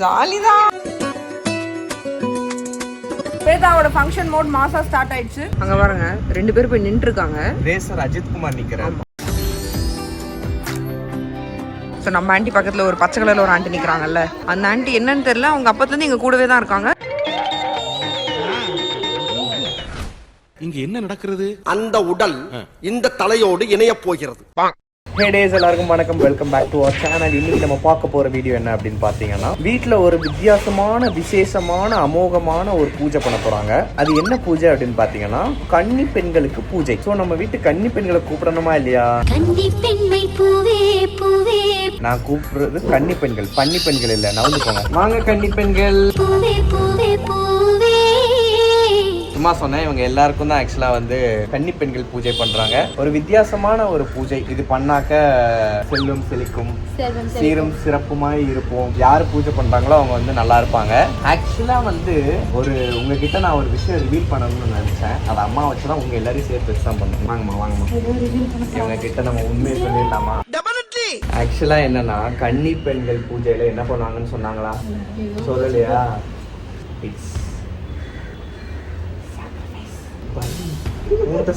ஜாலிதான். வேதாவோட function mode மாசா start ஆயிடுச்சு. அங்க பாருங்க 2 பேர் போய் நின்று இருக்காங்க. ரேசர் அஜித் குமார் நிக்கிறாரு. ஸோ நம்ம ஆண்டி பக்கத்துல ஒரு பச்சை கலர்ல ஒரு ஆண்டி நிக்கிறாங்கல்ல, அந்த ஆண்டி என்னன்னு தெரியல, அவங்க அப்பத்துல இருந்து எங்க கூடவே தான் இருக்காங்க. இங்க என்ன நடக்கிறது? அந்த உடல் இந்த தலையோடு இணைய போகிறது. ஹே டேஸ், எல்லாருக்கும் வணக்கம். Welcome back to our channel. இன்னைக்கு நம்ம பார்க்க போற வீடியோ என்ன அப்படின்னு பாத்தீங்கன்னா, வீட்டுல ஒரு வித்தியாசமான விசேஷமான அமோகமான ஒரு பூஜை பண்ண போறாங்க. அது என்ன பூஜை அப்படின்னு பாத்தீங்கன்னா, கன்னி பெண்களுக்கு பூஜை. சோ நம்ம வீட்டு கன்னி பெண்களை கூப்பிடணுமா இல்லையா? நான் கூப்பிடுறது கன்னி பெண்கள், பன்னி பெண்கள் இல்ல. நவுந்து போங்க. வாங்க கன்னி பெண்கள். சும்மா சொன்னேன். இவங்க எல்லாருக்கும் தான் ஆக்சுவலா வந்து கன்னி பெண்கள் பூஜை பண்றாங்க. ஒரு வித்தியாசமான ஒரு பூஜை. இது பண்ணாக்க செல்வம் செழிக்கும், சீரும் சிறப்புமாய் இருப்போம். யாரு பூஜை பண்றாங்களோ அவங்க வந்து நல்லா இருப்பாங்க. ஆக்சுவலா வந்து உங்ககிட்ட நான் ஒரு விஷயம் ரிவீல் பண்ணணும்னு நினைச்சேன். அதை அம்மா வச்சுதான் உங்க எல்லாரையும் சேர்த்து வச்சுதான் பண்ணணும். வாங்கம்மா. இவங்க கிட்ட நம்ம உண்மையை சொல்லிடலாமா? ஆக்சுவலா என்னன்னா, கன்னி பெண்கள் பூஜையில என்ன பண்ணுவாங்கன்னு சொன்னாங்களா? சொல்லலையா?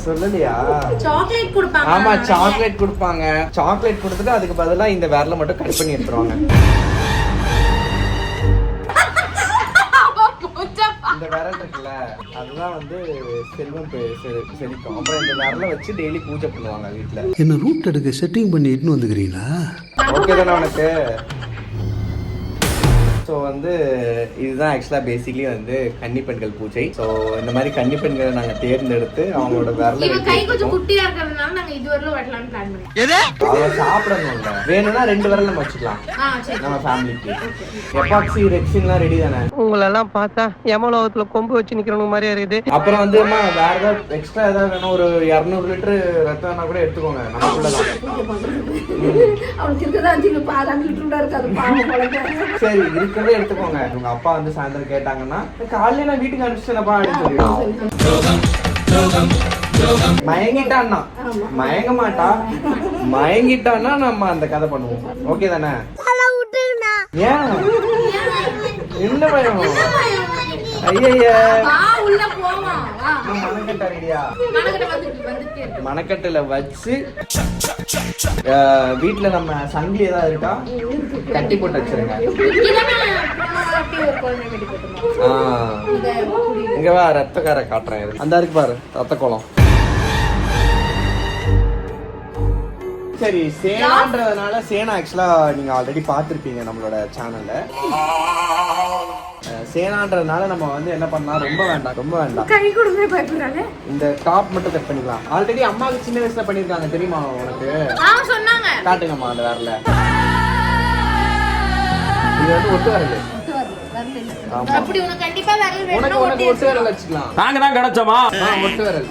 சொல்லலையா? ஆமா, சாக்லேட் கொடுப்பாங்க. சாக்லேட் கொடுத்துட்டு அதுக்கு பதிலா இந்த விரல மட்டும் கட் பண்ணி எடுத்துருவாங்க. இந்த விரல் இருக்குல்ல, அதுதான் வந்து செல்வம் செழிக்கும். அப்புறம் இந்த விரல வச்சு டெய்லி பூஜை பண்ணுவாங்க வீட்டுல. என்ன ரூட் எடுக்க செட்டிங் பண்ணி இட்டுன்னு வந்துக்கிறீங்களா? ஓகே தானே உனக்கு? ஸோ வந்து இதுதான் ஆக்சுவலாக பேசிக்லி வந்து கன்னி பெண்கள் பூஜை. ஸோ இந்த மாதிரி கன்னி பெண்களை நாங்கள் தேர்ந்தெடுத்து அவங்களோட விரல சாப்பிடணும்ல. வேணும்னா 2 விரல் நம்ம வச்சுக்கலாம் நம்ம ஃபேமிலிக்கு. எப்பாக்சி ரெக்ஸின்லாம் ரெடி தானே? உங்களெல்லாம் பார்த்தா யமலோகத்துல கொம்பு வச்சு நிக்கிறவங்க மாதிரியா இருக்குது. அப்புறம் வந்து வேற ஏதாவது எக்ஸ்ட்ரா ஏதாவது வேணும், ஒரு 200 லிட்டர் ரத்தம் வேணா கூட எடுத்துக்கோங்க. நமக்குள்ளதான். சரி, இருக்கிறதே எடுத்துக்கோங்க. உங்க அப்பா வந்து சாயந்தரம் கேட்டாங்கன்னா, காலையில நான் வீட்டுக்கு அனுப்பிச்சிட்டேன்ப்பா அப்படின்னு சொல்லிடுவோம். மயங்கிட்டான்னா, மயங்க மாட்டா, மயங்கிட்டான்னா நம்ம அந்த கதை பண்ணுவோம். ஓகே தானே? ஏன் என்ன பயம்? மணக்கட்டுல வச்சு வீட்டுல நம்ம சங்கிலி ஏதாவது இருக்கா கட்டி போட்டு வச்சிருங்க. இங்க வா, ரத்தக்கார காட்டுறேன். அந்த இருக்கு பாரு, ரத்த கோலம். சரி, சேனான்றதுனால சேனா ஆக்சுவலா நீங்க ஆல்ரெடி பார்த்திருப்பீங்க நம்மளோட சேனல்ல. சேனான்றதுனால நம்ம வந்து என்ன பண்ணலாம், ரொம்ப வேண்டாம், இந்த டாப் மட்டும் கட் பண்ணிக்கலாம். ஆல்ரெடி அம்மாவுக்கு சின்ன வயசுல பண்ணிருக்காங்க, தெரியுமா உனக்கு? காட்டுங்கம்மா அந்த வேறல. இது வந்து ஒட்டு வரல.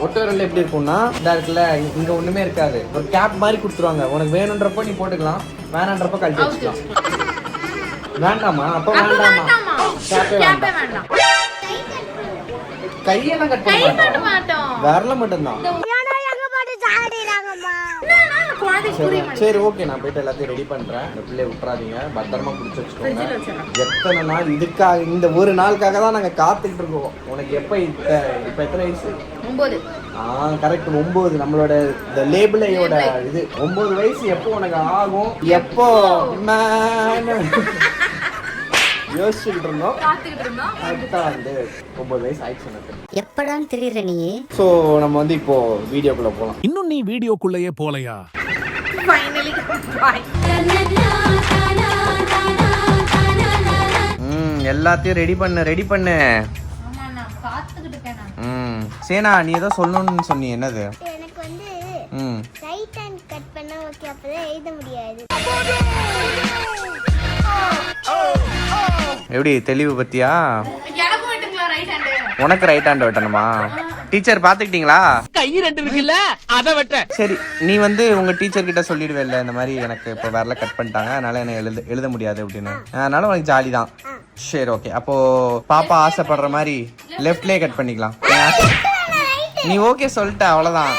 ஒட்டு விரல் எப்படி இருக்கும்னா, இங்க ஒண்ணுமே இருக்காது, ஒரு கேப் மாதிரி கொடுத்துருவாங்க. உனக்கு வேணும்ன்றப்போ நீ போட்டுக்கலாம், வேணான்றப்போ கழட்டி வச்சுக்கலாம். வேண்டாமா? அப்ப வேண்டாமா? வேண்டாம். கையெல்லாம் கட் பண்ண மாட்டோம், விரல மட்டும்தான். சரி, ஓகே, நான் போயிட்டு எல்லாத்தையும் ரெடி பண்றேன். இந்த பிள்ளைய விட்டுறாதீங்க, பத்திரமா பிடிச்சி வச்சுக்கோங்க. எத்தனை நாள் இதுக்காக, இந்த ஒரு நாளுக்காக தான் நாங்க காத்துக்கிட்டு இருக்கோம். உனக்கு இப்ப எத்தனை வயசு? 9. கரெக்ட், 9. நம்மளோட இந்த லேபிளையோட இது 9 வயசு. எப்போ உனக்கு ஆகும், எப்போ யோசிச்சுட்டு இருந்தோம். வந்து 9 வயசு ஆயிடுச்சு எனக்கு. எப்படான்னு தெரியற நீ. சோ நம்ம வந்து இப்போ வீடியோக்குள்ள போலாம். இன்னும் நீ வீடியோக்குள்ளேயே போலையா? எல்லாத்தையும் ரெடி பண்ணு. சேனா, நீ ஏதோ சொல்லணும்னு சொன்னி, என்னது? எனக்கு வந்து ரைட் ஹேண்ட் கட் பண்ண ஓகே, அப்பதான் எழுத முடியாது. எப்படி தெளிவு பத்தியா? உனக்கு ரைட் ஹேண்ட் வெட்டணுமா? டீச்சர் பாத்துக்கிட்டீங்களா? கை 2 இருக்குல்ல, அத வெட்ட. சரி, நீ வந்து உங்க டீச்சர் கிட்ட சொல்லிடுவேல்ல, இந்த மாதிரி எனக்கு இப்ப விரல கட் பண்ணிட்டாங்க, அதனால என்ன எழுத முடியாது அப்படின்னு. அதனால உனக்கு ஜாலி தான். சரி, ஓகே. அப்போ பாப்பா ஆசைப்படுற மாதிரி லெஃப்ட்லயே கட் பண்ணிக்கலாம். நீ ஓகே சொல்லிட்ட, அவ்வளவுதான்.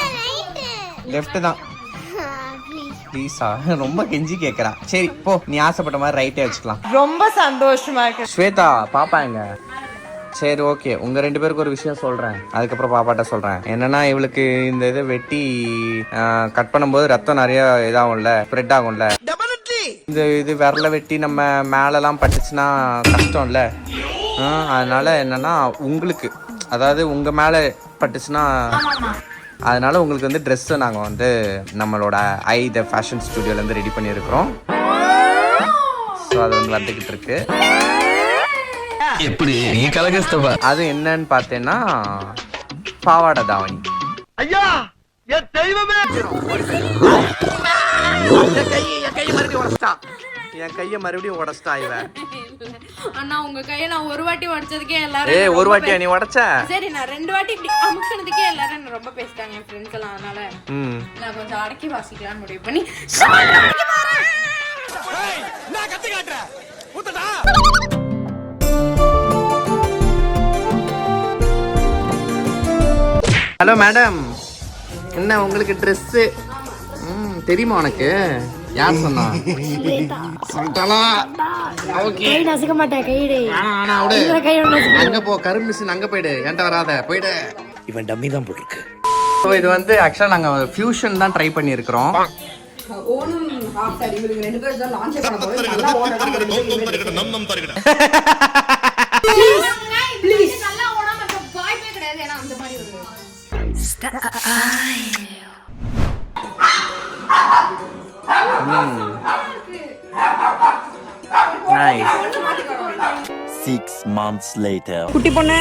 லெஃப்ட் தான். ப்ளீஸா ரொம்ப கெஞ்சி கேட்கறான். சரி போ, நீ ஆசைப்பட்ட மாதிரி ரைட்டே வச்சுக்கலாம். ரொம்ப சந்தோஷமா இருக்கு. ஸ்வேதா பாப்பா எங்க? சரி ஓகே, உங்க 2 பேருக்கு ஒரு விஷயம் சொல்றேன், அதுக்கப்புறம் பாப்பாட்ட சொல்றேன். என்னன்னா இவளுக்கு இந்த இதை வெட்டி கட் பண்ணும்போது ரத்தம் நிறைய இதாகும்ல, ஸ்ப்ரெட் ஆகும்ல. இந்த இது விரல வெட்டி நம்ம மேலெல்லாம் பட்டுச்சுன்னா கஷ்டம்ல. அதனால என்னன்னா உங்களுக்கு, அதாவது உங்க மேல பட்டுச்சுன்னா, அதனால உங்களுக்கு வந்து ட்ரெஸ்ஸை நாங்கள் வந்து நம்மளோட த ஃபேஷன் ஸ்டுடியோலேருந்து ரெடி பண்ணியிருக்கிறோம். ஸோ அது வந்து வந்துக்கிட்டு இருக்கு. எப்படி நீ கலகஸ்தவா? அது என்னன்னு பார்த்தேன்னா பாவாடை தாவணி. ஐயா என் தெய்வமே, என் கையை மறுபடியும் உடச்சிட்டா இவன். அண்ணா உங்க கையை நான் ஒரு வாட்டி உடைச்சதுக்கே எல்லாரும் ஒரு வாட்டியா நீ உடைச்ச? சரி நான் 2 வாட்டி இப்படி அமுக்கினதுக்கே எல்லாரும் என்ன ரொம்ப பேசிட்டாங்க என் ஃப்ரெண்ட்ஸ் எல்லாம். அதனால நான் கொஞ்சம் அடக்கி வாசிக்கலாம்னு முடிவு பண்ணி நான் கத்தி காட்டுறேன். ஊத்தடா. ஹலோ மேடம், என்ன உங்களுக்கு ட்ரெஸ்ஸு தெரியுமா உனக்கு? யார் சொன்னா? நசுக்க மாட்டேன் கையிடு. அங்க போ, கரும்பு மிஷின் அங்க போயிடு, என்கிட்ட வராத, போயிடு. இவன் டம்மி தான் போட்டுருக்கு. ஸோ இது வந்து ஆக்சுவலாக நாங்கள் ஃபியூஷன் தான் ட்ரை பண்ணியிருக்கிறோம். குட்டி பொண்ணு,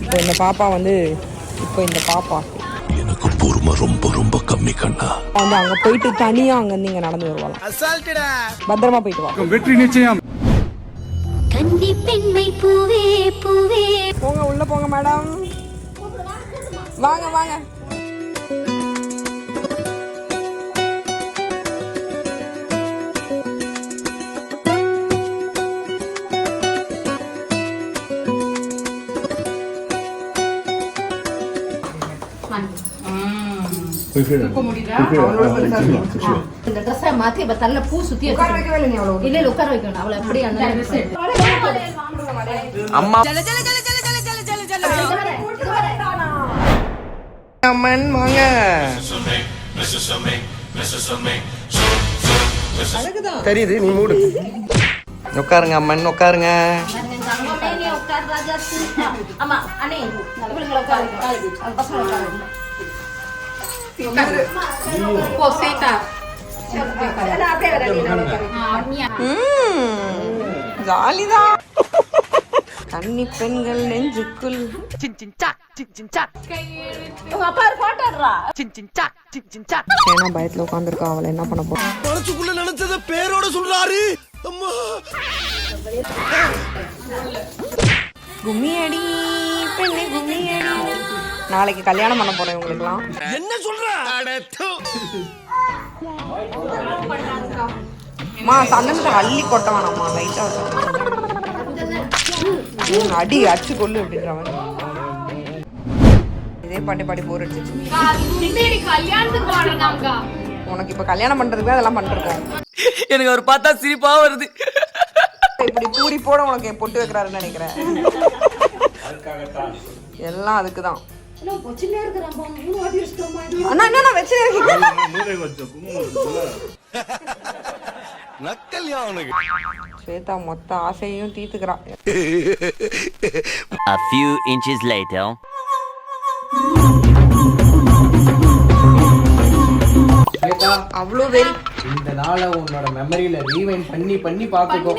இப்போ இந்த பாப்பா வந்து எனக்கு பொறுமை ரொம்ப ரொம்ப கம்மி கண்ணா. வந்து அங்க போயிட்டு தனியா அங்க இருந்து இங்க நடந்து வருவாங்க. பத்திரமா போயிட்டு வா. வெற்றி நிச்சயம். கன்னி பெண்மை பூவே பூவே. போங்க உள்ள போங்க மேடம். வாங்க வாங்க. இந்த ட்ரெஸ்ஸை மாத்தி இப்ப தள்ள பூ சுத்தி இல்ல உட்கார வைக்கணும் அவளை அப்படி அந்த அம்மா அம்மன் வாங்க. தெரியுது, நீ மூடு. உட்காருங்க அம்மன், உட்காருங்க. ஆமா அண்ணே இவளுங்களை உட்காரு பசங்க உட்காரு. ஜாலிதான். கன்னி பெண்கள் நெஞ்சுக்குள் ஏன்னா பயத்துல உட்காந்துருக்கா, அவளை என்ன பண்ண போறோம்? மனசுக்குள்ள நினைச்சத பேரோட சொல்றாரு. அம்மா கும்மியடி பெண்ணே கும்மியடி. நாளைக்கு கல்யாணம் பண்ண போறேன் உங்களுக்குலாம். என்ன சொல்ற? அம்மா சந்தனத்தை அள்ளி கொட்ட வேணாம்மா, லைட்டா அடி அடிச்சு கொள்ளு அப்படின்றவன். இதே பாட்டி பாடி போர் அடிச்சு. உனக்கு இப்ப கல்யாணம் பண்றதுக்கு அதெல்லாம் பண்றோம். எனக்கு அவர் பார்த்தா சிரிப்பா வருது. இப்படி பூரி போட உனக்கு பொட்டு வைக்கிறாருன்னு நினைக்கிறேன். எல்லாம் அதுக்குதான். அண்ணா என்ன வச்சு நக்கல்யா அவனுக்கு. ஸ்வேதா மொத்த ஆசையும் தீத்துக்கிறான். A few inches later. அவ்வளோ வெறி. இந்த நாளை உன்னோட மெமரியில ரீவைண்ட் பண்ணி பண்ணி பார்த்துக்கோ.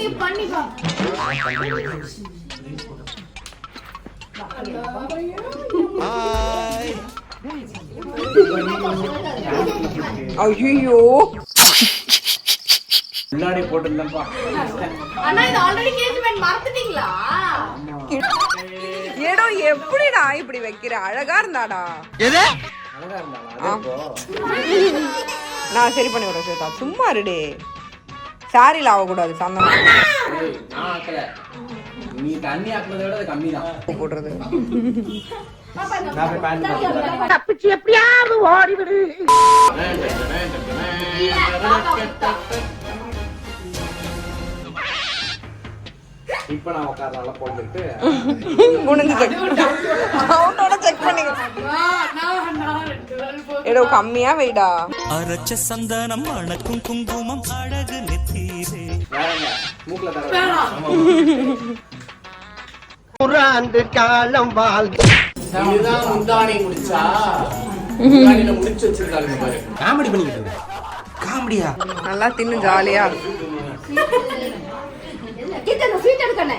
ஐயோ முன்னாடி போட்டுருந்தப்பா. அண்ணா இது ஆல்ரெடி கேஜ்மென்ட் மறந்துட்டீங்களா? ஏடோ எப்படிடா இப்படி வைக்கிற? அழகா இருந்தாடா. எது? நான் சரி பண்ணி விடுறேன் ஸ்வேதா, சும்மா இருடே. சாரில ஆகக்கூடாது சந்தனம். நீ தண்ணி ஆக்குனதை விட அது கம்மி தான் போடுறது. தப்பிச்சு எப்படியாவது ஓடிவிடு. இப்போ நான் உட்கார்றனால போட்டுட்டு குனிஞ்சு செக் கவுண்டோட செக் பண்ணிங்க. ஏடோ கம்மியா வெயிடா. அரச்ச சந்தனம் அணக்கும் குங்குமம் அழகு நெத்தீரே. வேறங்க மூக்குல தர புறாண்டு காலம் வாழ் இதுதான் முந்தானை முடிச்சா முந்தானையில முடிச்சு வச்சிருக்காங்க பாரு. காமெடி பண்ணிக்கிட்டு இருக்க. காமெடியா? நல்லா தின்னு ஜாலியா. கிட்ட ஸ்வீட் எடுக்கனே.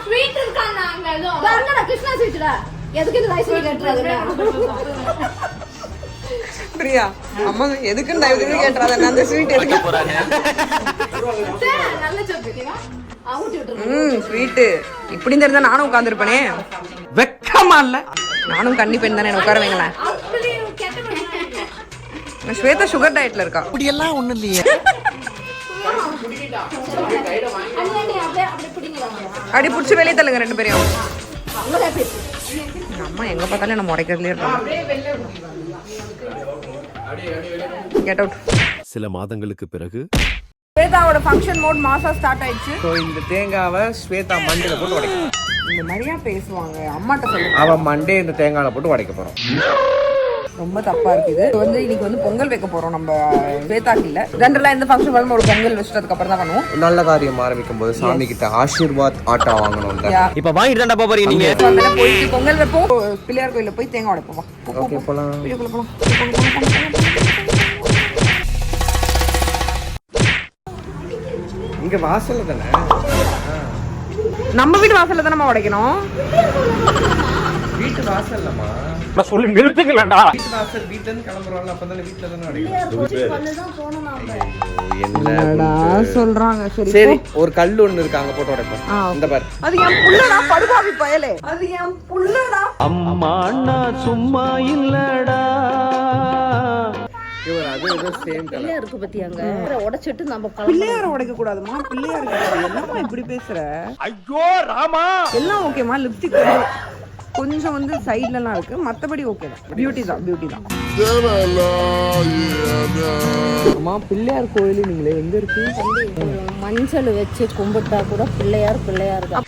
ஸ்வீட் இருக்காங்க அங்க ஏதோ. அங்கடா கிருஷ்ணா ஸ்வீட்டா. எதுக்கு இந்த ரைஸ் கேட்றதுடா? பிரியா அம்மா எதுக்கு தயவு கேட்றாத அந்த ஸ்வீட் எடுக்க போறாங்க. நல்ல சொத்துக்கிவா. அவுட் விட்டுரு. ஸ்வீட் இப்படி தெரிஞ்சா நானும் உட்கார்ந்திருப்பனே. வெக்கமா இல்ல? நானும் கன்னி பெண் தானே, உட்கார வைங்களேன். அப்படி கெட்ட பண்ணாங்க. ஸ்வேதா சுகர் டயட்ல இருக்கா. அப்படி எல்லாம் ஒண்ணு இல்லையே. அப்படி பிடிங்கடா. அடி புடிச்சு வெளியே தள்ளுங்க ரெண்டு பேரையும். அம்மா எங்க பார்த்தாலும் நம்ம உடைக்கிறதுலயே இருக்கோம். Get out. சில மாதங்களுக்கு பிறகு ஸ்வேதாவோட ஃபங்க்ஷன் மோட் மாசா ஸ்டார்ட் ஆயிடுச்சு. ஸோ இந்த தேங்காவை ஸ்வேதா மண்டையில போட்டு உடைக்கணும். இந்த மாதிரியா பேசுவாங்க அம்மாட்ட சொல்லுங்க. அவன் மண்டே இந்த தேங்காயில போட்டு உடைக்க போறோம். ரொம்ப தப்பா இருக்குது. இன்னைக்கு வந்து பொங்கல் வைக்க போறோம் நம்ம ஸ்வேதாக்கு இல்ல. ஜெனரலா இந்த ஃபங்க்ஷன் வரும்போது ஒரு பொங்கல் வச்சுட்டதுக்கு அப்புறம் தான் பண்ணுவோம். நல்ல காரியம் ஆரம்பிக்கும் போது சாமி கிட்ட ஆசீர்வாத் ஆட்டா வாங்கணும். இப்ப வாங்கிட்டு தான் போறீங்க நீங்க. அதனால போயிட்டு பொங்கல் வைப்போம். பிள்ளையார் கோயில்ல போய் தேங்காய் உடைப்போம். ஓகே போலாம். வீட்டுக்குள்ள போலாம். இங்க வாசல்ல தானே? நம்ம வீட்டு வாசல்ல தானே உடைக்கணும். வீட்டு வாசல்லமா நான் சொல்லி நிறுத்துக்கலடா. வீட்டு வாசல் வீட்ல இருந்து கிளம்புறோம்ல, அப்பதானே வீட்ல தானே உடைக்கணும். என்னடா சொல்றாங்க. சரி சரி ஒரு கல் ஒண்ணு இருக்கு அங்க போட்டு உடைப்போம். இந்த பாரு. அது என் புள்ளடா படுபாவி பயலே. அது என் புள்ளடா. அம்மா அண்ணா சும்மா இல்லடா. இவர் அது ஏதோ சேம் கலர் இருக்கு பத்தியாங்க. உடைச்சிட்டு நம்ம பிள்ளையார உடைக்க கூடாதுமா. பிள்ளையார் என்னமா இப்படி பேசுற? ஐயோ ராமா. எல்லாம் ஓகேமா. லிப்ஸ்டிக் கொஞ்சம் வந்து சைடுல எல்லாம் இருக்கு. மத்தபடி ஓகே தான். பியூட்டி தான் பியூட்டி தான். அம்மா பிள்ளையார் கோயில் நீங்களே எங்க இருக்கு? மஞ்சள் வச்சு கும்பிட்டா கூட பிள்ளையார் பிள்ளையார் தான்.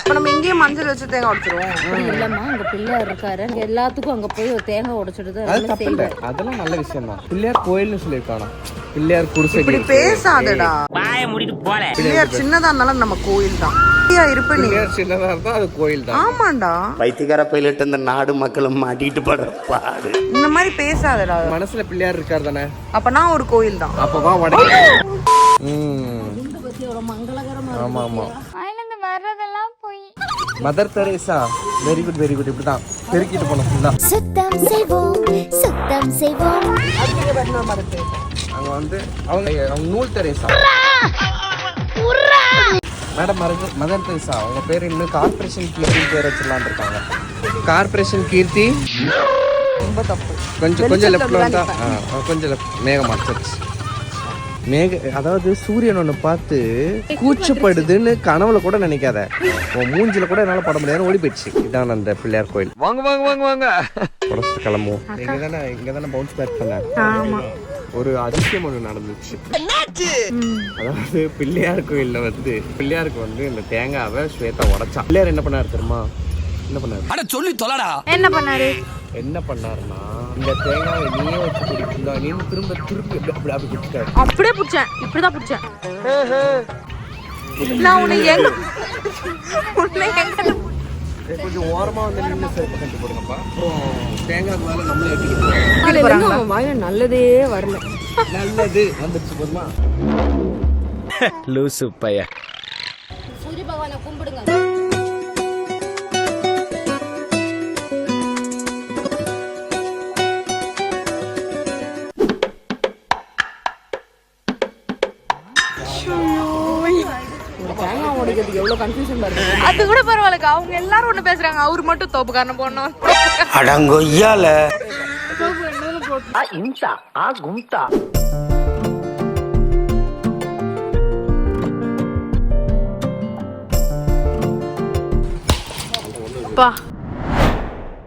இப்ப நம்ம இங்கேயே மஞ்சள் வச்சு தேங்காய் உடைச்சிருவோம். இல்லம்மா அங்க பிள்ளையார் இருக்காரு. அங்க எல்லாத்துக்கும் அங்க போய் ஒரு தேங்காய் உடைச்சிட்டு தான் அது தப்பு இல்ல, அதெல்லாம் நல்ல விஷயம் தான். பிள்ளையார் கோயில்னு சொல்லிருக்கானா? பிள்ளையார் குடிசை. இப்படி பேசாதடா. வாயை மூடிட்டு போல. பிள்ளையார் சின்னதா இருந்தாலும் நம்ம கோயில் தான். இருப்ப நீ பிள்ளையார் சின்னதா இருந்தா அது கோயில் தான். ஆமாண்டா. பைத்தியக்கார பையிலிட்டு இந்த நாடு மக்களும் மாட்டிட்டு படுற பாடு. இந்த மாதிரி பேசாதடா. மனசுல பிள்ளையார் இருக்காரு தானே? அப்ப நான் ஒரு கோயில் தான். அப்பவா உடைக்க. ஆமா ஆமா. வாயிலிருந்து வர்றதெல்லாம் போய் Mother Teresa very good very good. இப்படிதான் பெருக்கிட்டு போனோம் ஃபுல்லா. சுத்தம் செய்வோம் சுத்தம் செய்வோம். அங்க வந்து அவங்க நூல் தெரேசா மேடம். மதர் தெரேசா அவங்க பேர் இன்னும் கார்பரேஷன் கீர்த்தி பேர் வச்சிடலான் இருக்காங்க. கார்பரேஷன் கீர்த்தி ரொம்ப தப்பு. கொஞ்சம் லெஃப்ட்ல வந்தா கொஞ்சம் மேகமா சர்ச் மேக. அதாவது சூரியன் ஒன்று பார்த்து கூச்சப்படுதுன்னு கனவுல கூட நினைக்காத. உன் மூஞ்சில கூட என்னால பட முடியாது, ஓடி போயிடுச்சு. இதான் அந்த பிள்ளையார் கோயில். வாங்க வாங்க வாங்க வாங்க. உடச்சு கிளம்புவோம். இங்கதானே பவுன்ஸ் பேக் பண்ணேன். ஒரு அதிசயம் ஒன்று நடந்துச்சு. அதாவது பிள்ளையார் கோயில்ல வந்து பிள்ளையாருக்கு வந்து இந்த தேங்காவை ஸ்வேதா உடைச்சா. பிள்ளையார் என்ன பண்ணாரு தெரியுமா? என்ன பண்ணாரு? அட சொல்லி தொலைடா. என்ன பண்ணாரு? என்ன பண்ணாருன்னா இந்த தேங்காவை நீயே வச்சு குடிக்கிறா நீ திரும்ப திருப்பி அப்படி குடிச்சிட்டாரு. அப்படியே புடிச்சேன். இப்படிதான் புடிச்சேன். நான் உன்னை எங்க கொஞ்சம் ஓரமா வந்து நின்று சேர்த்து கட்டி போடுங்கப்பா. தேங்காய் மேல நம்மளே எடுத்துக்கிட்டு வாயில நல்லதே வரல. நல்லது வந்துச்சு போதுமா? லூசு பைய. சூரிய பகவானை கும்பிடுங்க. தேங்காய் உடைக்கிறதுக்கு எவ்வளவு கன்ஃபியூஷன் பாருங்க. அது கூட பரவாயில்லக்கா. அவங்க எல்லாரும் ஒண்ணு பேசுறாங்க. அவரு மட்டும் தோப்புக்காரன போடணும். அடங்கொய்யால. இம்சா ஆ கும்தா.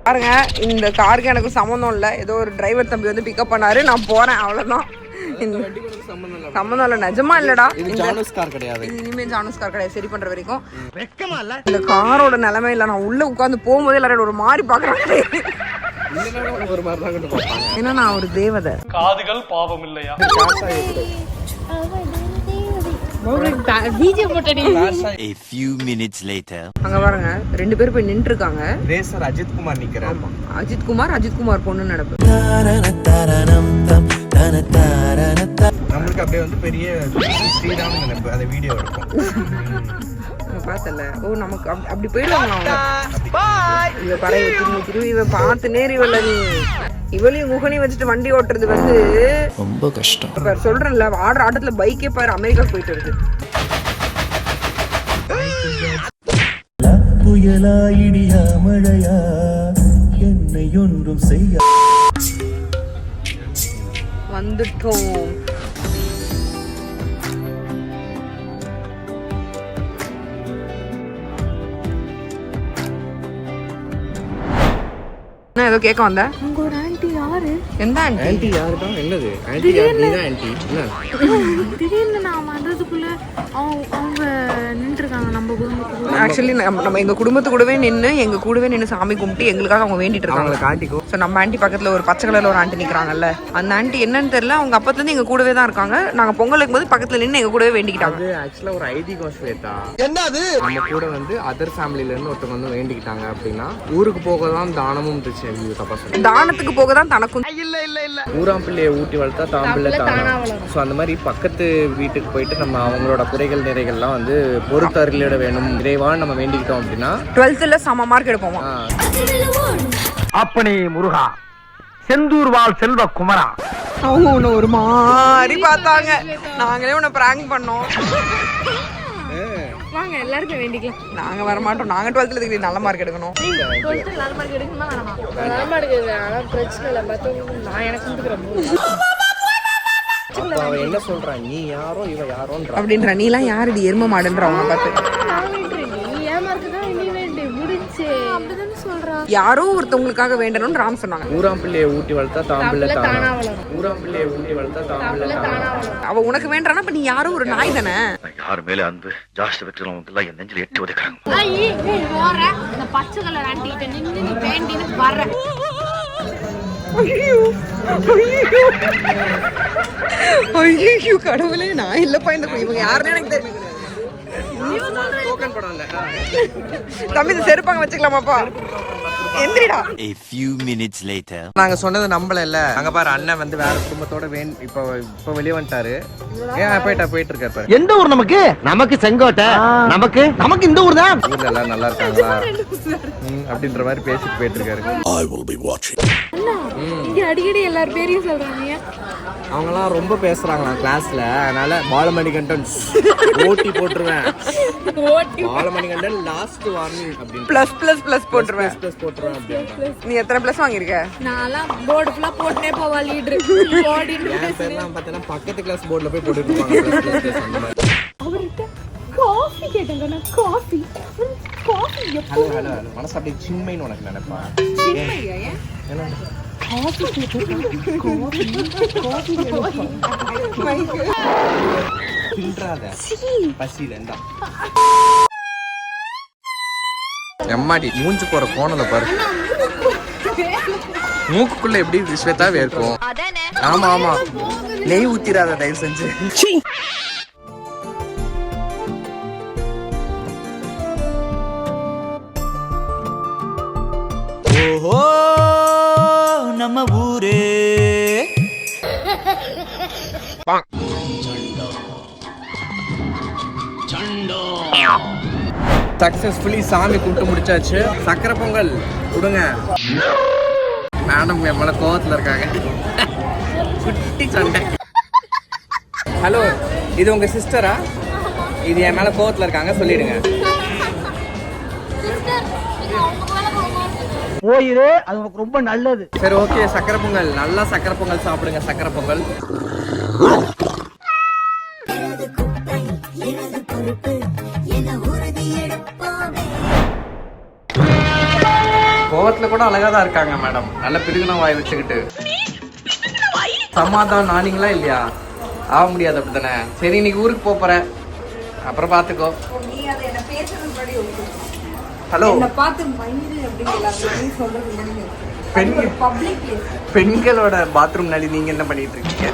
பாருங்க இந்த காருக்கு எனக்கு சம்மந்தம் இல்லை. ஏதோ ஒரு டிரைவர் தம்பி வந்து பிக்கப் பண்ணாரு. நான் போறேன் அவ்வளவுதான். சம்மந்தம் இல்ல, நிஜமா இல்லடா. இது ஜானஸ் கார் கிடையாது. இது இனிமே ஜானஸ் கார் கிடையாது. சரி பண்ற வரைக்கும் வெக்கமா இல்ல. இந்த காரோட நிலைமை இல்ல. நான் உள்ள உட்கார்ந்து போகும்போதே எல்லாரும் ஒரு மாதிரி பாக்குறாங்க. ஒரு மாதிரி தான் கொண்டு போறாங்க. ஏன்னா நான் ஒரு தேவதை. காதுகள் பாவம் இல்லையா? A few minutes later. அங்க பாருங்க 2 பேர் போய் நின்று இருக்காங்க. ரேசர் அஜித் குமார் நிக்கிறார். அஜித் குமார் பொண்ணு நடப்பு. நம்மளுக்கு அப்படியே வந்து பெரிய ஸ்ரீராம் நினைப்பு அந்த வீடியோ இருக்கும். பார்த்தல ஓ நமக்கு அப்படி போயிடுவாங்க அவங்க. இவ பறைய திரும்பி இவ பார்த்து நேரி வரல. நீ இவளையும் குகனையும் வச்சுட்டு வண்டி ஓட்டுறது வந்து ரொம்ப கஷ்டம். இப்ப சொல்றேன்ல, ஆடுற ஆட்டத்துல பைக்கே பாரு அமெரிக்கா போயிட்டு வருது. புயலா இடியா மழையா என்னை ஒன்றும் செய்ய வந்துட்டோம். நான் ஏதோ கேட்க வந்தேன். அங்க ஒரு ஆன்ட்டி யாரு? எந்த ஆன்ட்டி? ஆன்ட்டி யாரு தான்? என்னது ஆன்ட்டி யாரு? நீ தான் ஆன்ட்டி. என்ன திடீர்னு நான் வந்ததுக்குள்ள அவங்க நின்றுருக்காங்க நம்ம குடும்பத்துக்கு. ஆக்சுவலி நம்ம எங்க குடும்பத்து கூடவே நின்று சாமி கும்பிட்டு எங்களுக்காக அவங்க வேண்டிட்டு இருக்காங்க. அவங்களை காட்டிக்கோ. ஸோ நம்ம ஆண்டி பக்கத்துல ஒரு பச்சை கலர்ல ஒரு ஆண்டி நிக்கிறாங்கல்ல, அந்த ஆண்டி என்னன்னு தெரியல, அவங்க அப்பத்துல இருந்து எங்க கூடவே தான் இருக்காங்க. நாங்க பொங்கல் வைக்கும்போது பக்கத்துல நின்று எங்க கூடவே வேண்டிக்கிட்டாங்க. அது ஆக்சுவலா ஒரு ஐதீகம் ஸ்வேதா. என்னது? நம்ம கூட வந்து அதர் ஃபேமிலில இருந்து ஒருத்தவங்க வந்து வேண்டிக்கிட்டாங்க அப்படின்னா ஊருக்கு போக தான் தானமும் இருந்துச்சு. தப்பா சொல்ல, தானத்துக்கு போக தான் தனக்கும். ஊராம் பிள்ளையை ஊட்டி வளர்த்தா தாம்பிள்ளை தானா. ஸோ அந்த மாதிரி பக்கத்து வீட்டுக்கு போயிட்டு நம்ம அவங்களோட குறைகள் நிறைகள்லாம் வந்து பொறுத்தருளியோட வேணும் இறைவான்னு நம்ம வேண்டிக்கிட்டோம் அப்படின்னா 12th சம மார்க் எடுப்போமா. அப்பனே முருகா, செந்தூர் வாழ் செல்வ குமரா. அவங்க ஒன்று ஒரு மாதிரி பார்த்தாங்க. நாங்களே உன்னை பிராங்க் பண்ணோம். வாங்க எல்லாருக்கும் வேண்டிக்கலாம். நாங்க வர மாட்டோம். நாங்க 12th நல்ல மார்க் எடுக்கணும். நல்ல மார்க் எடுக்கணுமா வேணாமா? நல்ல மார்க் ஆனால் பிரச்சனை இல்லை. மற்றவங்க நான் எனக்கு கொடுக்குறேன். அவ என்ன சொல்றா, நீ யாரோ இவ யாரோன்ற அப்படின்ற. நீலாம் யாருடி எரும மாடுன்ற அவங்க பார்த்து. நீ ஏன் மார்க்கு தான் இனி வேண்டு முடிஞ்சு அப்படிதானே சொல்றா. யாரோ ஒருத்தவங்களுக்காக வேண்டணும்னு ராம் சொன்னாங்க. ஊராம் பிள்ளையை ஊட்டி வளர்த்தா தாம்பிள்ளை தானா. ஊராம் பிள்ளையை ஊட்டி வளர்த்தா தாம்பிள்ளை தானா. அவ உனக்கு வேண்டானா இப்ப நீ யாரோ ஒரு நாய் தானே. யார் மேல அன்பு ஜாஸ்தி வைக்கிறவங்க என் நெஞ்சில் எட்டு உதைக்கிறாங்க. இந்த பச்சை கலர் ஆண்டிகிட்ட நின்று நீ வேண்டின்னு வர்ற. ஐயோ கடவுளே, நான் இல்லப்பா இந்த இவங்க யாருன்னு எனக்கு தெரியும். தம்பி இந்த செருப்பாங்க வச்சுக்கலாமாப்பா? எந்திரிடா. A few minutes later. நாங்க சொன்னது நம்பல இல்ல. அங்க பாரு அண்ணன் வந்து வேற குடும்பத்தோட இப்ப வெளியே வந்துட்டாரு. ஏன் போயிட்டு இருக்காரு. எந்த ஊர் நமக்கு? நமக்கு செங்கோட்டை. நமக்கு இந்த ஊர் தான். ஊர்ல எல்லாம் நல்லா இருக்காங்களா அப்படின்ற மாதிரி பேசிட்டு போயிட்டு இருக்காரு. I will be watching. இங்க அடிக்கடி எல்லார் பேரையும் சொல்றாங்க. அவங்கலாம் ரொம்ப பேசுறாங்களா கிளாஸ்ல, அதனால பாலமணிகண்டன் ஓட்டி போட்டுருவேன். பாலமணிகண்டன் லாஸ்ட் வார்னிங் அப்படின்னு +++ போட்டுருவேன். போட்டுருவேன் அப்படின்னு. நீ எத்தனை ப்ளஸ் வாங்கியிருக்க? நான்லாம் போர்டு ஃபுல்லா போட்டுனே போவா லீடர். என் பேர்லாம் பார்த்தீங்கன்னா பக்கத்து கிளாஸ் போர்டில் போய் போட்டுட்டு இருப்பாங்க. அந்த மாதிரி அவர்கிட்ட காஃபி கேட்டேங்க. காஃபி ஹலோ மனசு அப்படியே சின்மைன்னு உனக்கு நினைப்பா. பசி ரெண்டா எம்மாடி மூஞ்சி போற கோணல பாரு. மூக்குக்குள்ள எப்படி ஸ்வேதாவே இருக்கும். ஆமா நெய் ஊத்திராத தயவு செஞ்சு. ஓஹோ நம்ம ஊரே. சக்சஸ்ஃபுல்லி சாமி கும்பிட்டு முடிச்சாச்சு. சக்கரை பொங்கல் கொடுங்க. மேடம் என் மேல கோவத்துல இருக்காங்க. குட்டி சண்டை. ஹலோ, இது உங்க சிஸ்டரா? இது என் மேல கோவத்துல இருக்காங்க, சொல்லிடுங்க. போயிரு, அது உனக்கு ரொம்ப நல்லது. சரி ஓகே, சக்கரை பொங்கல். நல்லா சக்கரை பொங்கல் சாப்பிடுங்க. சக்கரை பொங்கல். கோவத்துல கூட அழகா தான் இருக்காங்க மேடம். நல்ல பிரிகுணம் வாய் வச்சுக்கிட்டு. சமாதானம் ஆனீங்களா இல்லையா? ஆக முடியாது அப்படித்தானே. சரி இன்னைக்கு ஊருக்கு போற, அப்புறம் பாத்துக்கோ. நீ அதை என்ன பேசுறது முன்னாடி ஹலோ, என்ன பார்த்து மயிறு அப்படின்னு சொல்றது பெண்கள் பப்ளிக் பிளேஸ். பெண்களோட பாத்ரூம் நாளி நீங்க என்ன பண்ணிட்டு இருக்கீங்க?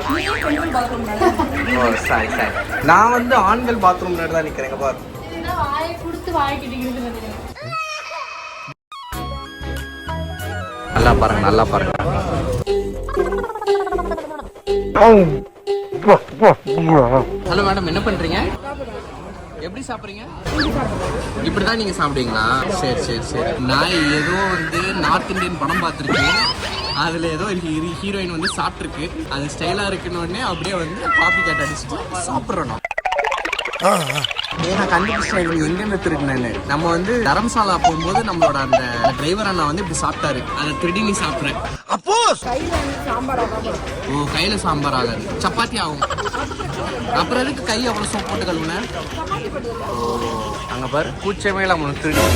ஓ சாரி சாரி, நான் வந்து ஆண்கள் பாத்ரூம் நாடு தான் நிக்கிறேங்க பாரு. வாயை கொடுத்து வாய்க்கிட்டு நல்லா பாருங்க, நல்லா பாருங்க. ஹலோ மேடம், என்ன பண்றீங்க? எப்படி சாப்பிடுறீங்க? இப்படிதான் நீங்க சாப்பிடுவீங்களா? சரி சரி சரி. நான் ஏதோ வந்து நார்த் இந்தியன் படம் பார்த்துருக்கேன். அதுல ஏதோ ஹீரோயின் வந்து சாப்பிட்டுருக்கு, அது ஸ்டைலா இருக்குன்னு உடனே அப்படியே வந்து காபி கேட் அடிச்சுட்டு சாப்பிட்றோம். நான் கண்டுபிடிச்சேன் இது எங்கேருந்து திருடினேன்னு. நம்ம வந்து தரம்சாலா போகும்போது நம்மளோட அந்த டிரைவர் அண்ணா வந்து இப்படி சாப்பிட்டாரு, அதை திருடி நீ சாப்பிட்றேன். அப்போ ஓ கையில சாம்பார் ஆகாது, சப்பாத்தி ஆகும். அப்புறம் எதுக்கு கை அவ்வளவு சோப் போட்டு கழுவுனேன்? ஓ அங்க பாரு, பூச்சமே நம்ம திருடி.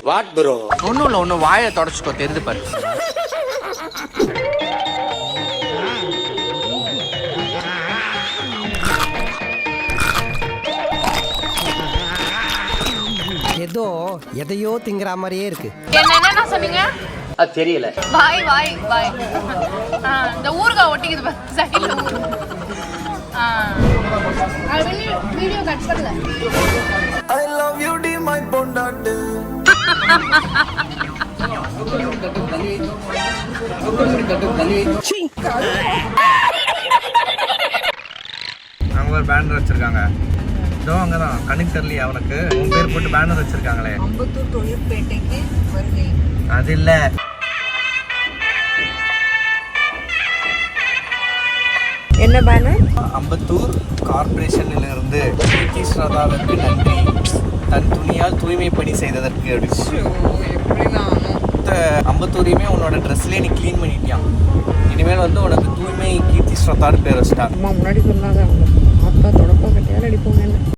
What bro? ஒன்றும் இல்லை, ஒன்றும் வாயை தொடச்சிக்கோ, தெரிந்து பாரு. ஏதோ எதையோ திங்கிற மாதிரியே இருக்கு. என்ன சொன்னீங்க? அது தெரியல. பாய் பாய் பாய். இந்த ஊர்கா ஒட்டிக்குது சைடுல. வீடியோ கட் பண்ணல. I love you டி மை பொண்டாட்டி. அங்க ஒரு பேனர் வச்சிருக்காங்க, இதோ அங்கதான். கண்ணுக்கு தெரியலையா அவனுக்கு? உன் பேர் போட்டு பேனர் வச்சிருக்காங்களே. அம்பத்தூர் தொழிற்பேட்டைக்கு வருகை. அது இல்ல, என்ன பேனர்? அம்பத்தூர் கார்பரேஷனில் இருந்து கீர்த்தி ஸ்ரதாவிற்கு நன்றி, தன் துணியால் தூய்மை பணி செய்ததற்கு அப்படின்னு. அம்பத்தூரையுமே உன்னோட ட்ரெஸ்லேயே நீ க்ளீன் பண்ணிட்டியான். இனிமேல் வந்து உனக்கு தூய்மை கீர்த்தி ஸ்ரதான்னு பேர் வச்சிட்டாங்க. அம்மா முன்னாடி சொன்னாங்க, அவங்க ஆத்தா தொடப்பா கட்டியால் அடிப்போங்க.